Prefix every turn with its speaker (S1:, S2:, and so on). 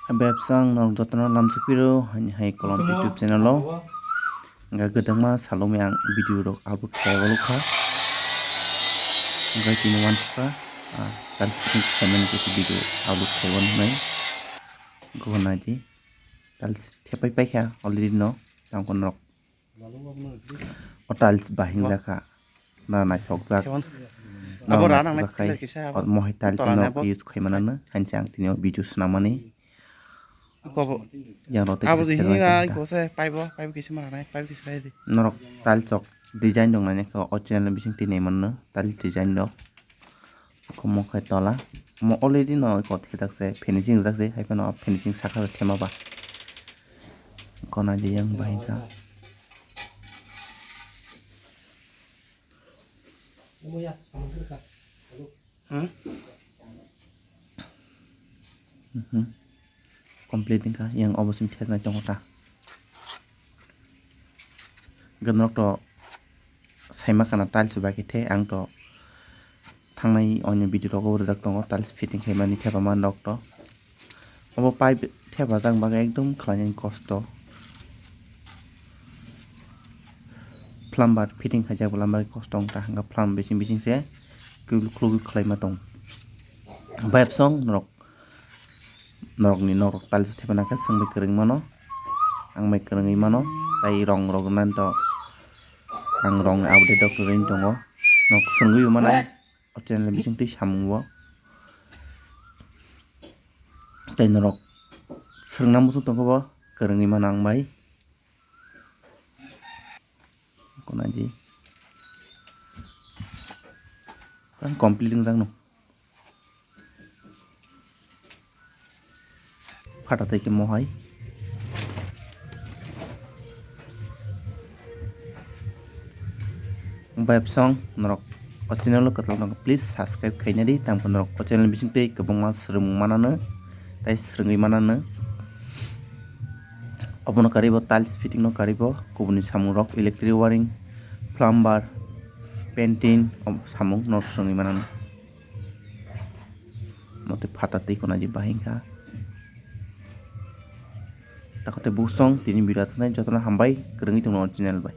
S1: Websang nong jotno lamsipiro hai kolom YouTube channel lo nga gedangma salome ang video rok upload khaibalo kha nga tino manska kan screen channel ke video upload khaibon nai gona ji tals thepai pai kha already no tangkon rok tiles bahing jaka na na thok jak
S2: abo rana na
S1: kai mohai tiles no use khaimanana hansang tino video snamani yang rotek
S2: abo hinga ko se paibo kisi mana nai paibo kisi nai di
S1: norok tiles ok design dong nanya ko channel bising tini mana tiles design dok ko mo khai tola mo already no ko thejak se finishing jak se hai no finishing sakha thema ba kona je yang bahika complete ka yang obosim thesna tongota ganok to saima kana tiles ba ke the ang to thangnai onyo video rok orjak tongo tiles fitting khaimani theba man rok to obo pipe theba jang ba ekdom khlaini kosto plumber fitting khajak plumber kosto ta hanga plumb bising bising se kulu khlaima tong pipe song norok ni norok tiles thebana ka sangbai kereng mano ang mai kereng mano tai rong rok nan to ang rong update dok rein tongo nok sungui manai channel bising ti samungwo tai norok srungnam busung tongo bo kereng manang bai konaji kan completing jang no phata থেকে mohai web song norok channel lo katlang nang please subscribe khaina di tam kon norok channel bising te kabangma srung manana tai srungi manana abono karibo tiles fitting no karibo kubuni samung rok electric wiring plumber painting samung no srungi manana mote phata te konaji bahingka takote busong tini birat snai jotona hambai kerengi tungno channel bai